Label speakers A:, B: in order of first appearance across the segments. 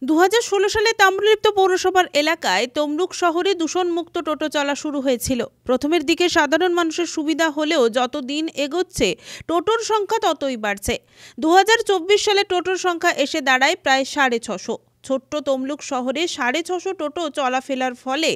A: 2016 সালে তাম্রলিপ্ত পৌরসভার এলাকায় তমলুক শহরে দূষণমুক্ত টোটো চলা শুরু হয়েছিল। প্রথমের দিকে সাধারণ মানুষের সুবিধা হলেও যত দিন এগোচ্ছে টোটোর সংখ্যা ততই বাড়ছে। 2024 সালে টোটোর সংখ্যা এসে দাঁড়ায় প্রায় 650। ছোট্ট তমলুক শহরে 650 টোটো চলাফেরার ফলে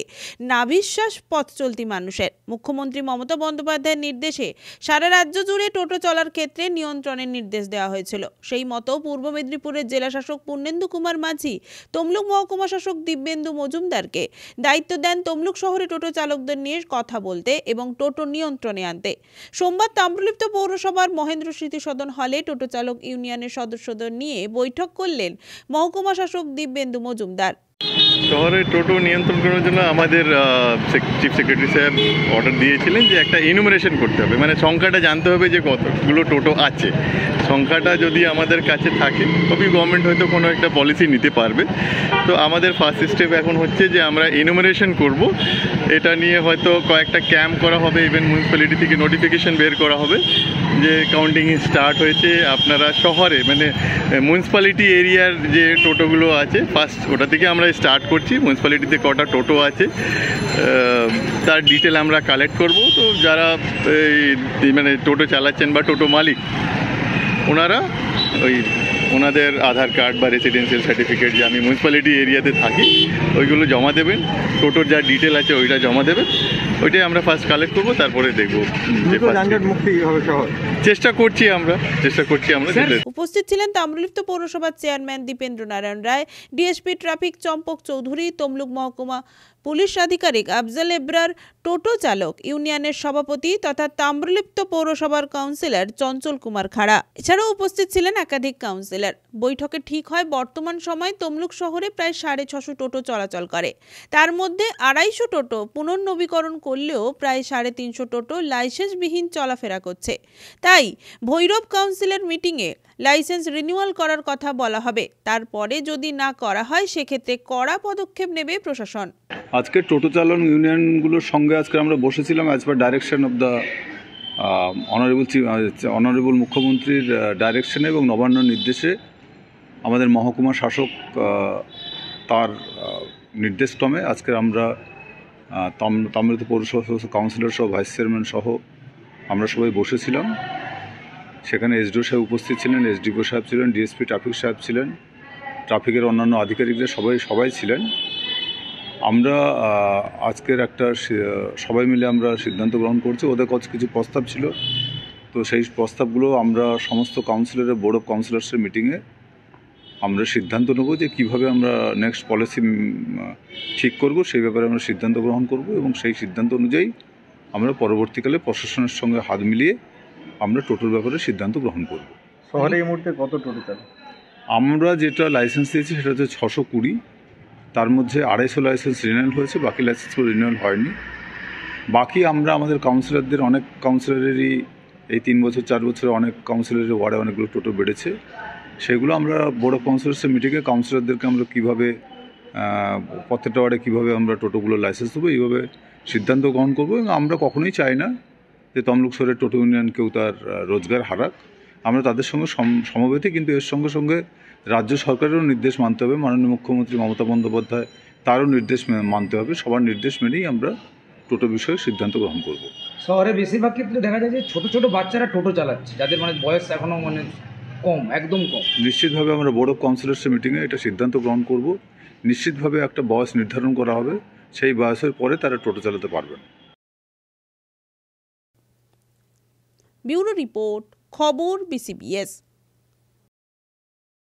A: নাভিশ্বাস পথ চলতি মানুষের। মুখ্যমন্ত্রী মমতা বন্দ্যোপাধ্যায়ের নির্দেশে সারা রাজ্য জুড়ে টোটো চলার ক্ষেত্রে নিয়ন্ত্রণের নির্দেশ দেওয়া হয়েছিল। সেই মতো পূর্ব মেদিনীপুরের জেলা শাসক পূর্ণেন্দু কুমার মাঝি তমলুক মহকুমা শাসক দিব্যেন্দু মজুমদারকে দায়িত্ব দেন তমলুক শহরে টোটো চালকদের নিয়ে কথা বলতে এবং টোটো নিয়ন্ত্রণে আনতে। সোমবার তাম্রলিপ্ত পৌরসভার মহেন্দ্র স্মৃতি সদন হলে টোটো চালক ইউনিয়নের সদস্যদের নিয়ে বৈঠক করলেন মহকুমা শাসক দিব্যেন্দু মজুমদার।
B: শহরে টোটো নিয়ন্ত্রণ করার জন্য আমাদের চিফ সেক্রেটারি সাহেব অর্ডার দিয়েছিলেন যে একটা ইনুমারেশন করতে হবে, মানে সংখ্যাটা জানতে হবে যে কতগুলো টোটো আছে। সংখ্যাটা যদি আমাদের কাছে থাকে তবেই গভর্নমেন্ট হয়তো কোনো একটা পলিসি নিতে পারবে। তো আমাদের ফার্স্ট স্টেপ এখন হচ্ছে যে আমরা ইনুমারেশন করব। এটা নিয়ে হয়তো কয়েকটা ক্যাম্প করা হবে, ইভেন মিউনিসিপ্যালিটি থেকে নোটিফিকেশন বের করা হবে যে কাউন্টিং স্টার্ট হয়েছে। আপনারা শহরে মানে মিউনিসিপ্যালিটি এরিয়ার যে টোটোগুলো আছে ফার্স্ট ওটা থেকে আমরা স্টার্ট করছি। মিউনিসিপ্যালিটিতে কটা টোটো আছে তার ডিটেল আমরা কালেক্ট করব। তো যারা মানে টোটো চালাচ্ছেন বা টোটো মালিক ওনারা ওনাদের আধার কার্ড বা রেসিডেন্সিয়াল সার্টিফিকেট যে আমি মিউনিসিপ্যালিটি এরিয়াতে থাকি ওইগুলো জমা দেবেন। টোটোর যা ডিটেল আছে ওইটা জমা দেবেন। ওইটাই আমরা ফার্স্ট কালেক্ট করবো, তারপরে দেখবো চেষ্টা করছি আমরা।
A: উপস্থিত ছিলেন তাম্রলিপ্ত পৌরসভার chairman Dipendra Narayan Roy, DSP traffic চম্পক চৌধুরী, তমলুক মহকুমা পুলিশ আধিকারিক আফজাল এব্রার, টোটো চালক ইউনিয়নের সভাপতি তথা তাম্রলিপ্ত পৌরসভার কাউন্সিলর চঞ্চল কুমার খাড়া। এছাড়াও উপস্থিত ছিলেন একাধিক কাউন্সিলর। বৈঠকে ঠিক হয় বর্তমান সময় তমলুক শহরে প্রায় 650 টোটো চলাচল করে। তার মধ্যে 250 টোটো পুনর্নবীকরণ করলেও প্রায় 350 টোটো লাইসেন্সবিহীন চলাফেরা করছে। তাই ভৈরব কাউন্সিলের মিটিংয়ে লাইসেন্স রিনিউয়াল করার কথা বলা হবে। তারপরে যদি না করা হয় সেক্ষেত্রে কড়া পদক্ষেপ নেবে প্রশাসন।
C: আজকে টোটো চালন ইউনিয়নগুলোর সঙ্গে আজকে আমরা বসেছিলাম as per direction of the honourable মুখ্যমন্ত্রীর ডাইরেকশনে এবং নবান্ন নির্দেশে আমাদের মহকুমা শাসক তার নির্দেশক্রমে আজকে আমরা তাম্রলিপ্ত পৌরসভা কাউন্সিলর সহ ভাইস চেয়ারম্যান সহ আমরা সবাই বসেছিলাম। সেখানে এসডিও সাহেব উপস্থিত ছিলেন, এসডিপিও সাহেব ছিলেন, ডিএসপি ট্রাফিক সাহেব ছিলেন, ট্রাফিকের অন্যান্য আধিকারিকরা সবাই ছিলেন। আমরা আজকের একটা সবাই মিলে আমরা সিদ্ধান্ত গ্রহণ করছি। ওদের কিছু প্রস্তাব ছিল, তো সেই প্রস্তাবগুলো আমরা সমস্ত কাউন্সিলরের বোর্ড অফ কাউন্সিলর্সের মিটিংয়ে আমরা সিদ্ধান্ত নেব যে কীভাবে আমরা নেক্সট পলিসি ঠিক করব, সেই ব্যাপারে আমরা সিদ্ধান্ত গ্রহণ করব এবং সেই সিদ্ধান্ত অনুযায়ী আমরা পরবর্তীকালে প্রশাসনের সঙ্গে হাত মিলিয়ে আমরা টোটোর ব্যাপারে সিদ্ধান্ত গ্রহণ করব।
D: শহরে এই মুহূর্তে কত টোটো চালক?
C: আমরা যেটা লাইসেন্স দিয়েছি সেটা হচ্ছে 620। তার মধ্যে 250 লাইসেন্স রিনিউয়াল হয়েছে, বাকি লাইসেন্সগুলো রিনিউয়াল হয়নি। বাকি আমরা আমাদের কাউন্সিলরদের অনেক কাউন্সিলরেরই এই 3 বছর 4 বছরে অনেক কাউন্সিলরের ওয়ার্ডে অনেকগুলো টোটো বেড়েছে। সেগুলো আমরা বোর্ড অফ কাউন্সিলর্সের মিটিংয়ে কাউন্সিলরদেরকে আমরা কীভাবে প্রত্যেকটা ওয়ার্ডে কীভাবে আমরা টোটোগুলো লাইসেন্স দেবো এইভাবে সিদ্ধান্ত গ্রহণ করবো। এবং আমরা কখনোই চাই না যে তমলুক শহরের টোটো ইউনিয়ন কেউ তার রোজগার হারাক। আমরা তাদের সঙ্গে সমবেতী, কিন্তু এর সঙ্গে সঙ্গে রাজ্য সরকারেরও নির্দেশ মানতে হবে। মাননীয় মুখ্যমন্ত্রী মমতা বন্দ্যোপাধ্যায় তারও নির্দেশ মানতে হবে। সবার নির্দেশ মেনেই আমরা টোটো বিষয়ে সিদ্ধান্ত গ্রহণ করব।
E: শহরে বেশিরভাগ ক্ষেত্রে দেখা যায় যে ছোটো ছোটো বাচ্চারা টোটো চালাচ্ছে, যাদের মানে বয়স এখনও মানে কম, একদম কম।
C: নিশ্চিতভাবে আমরা বোর্ড অফ কাউন্সিলর্সের মিটিংয়ে এটা সিদ্ধান্ত গ্রহণ করব। নিশ্চিতভাবে একটা বয়স নির্ধারণ করা হবে, সেই বয়সের পরে তারা টোটো চালাতে পারবেন।
A: ব্যুরো রিপোর্ট, খবর BCBS।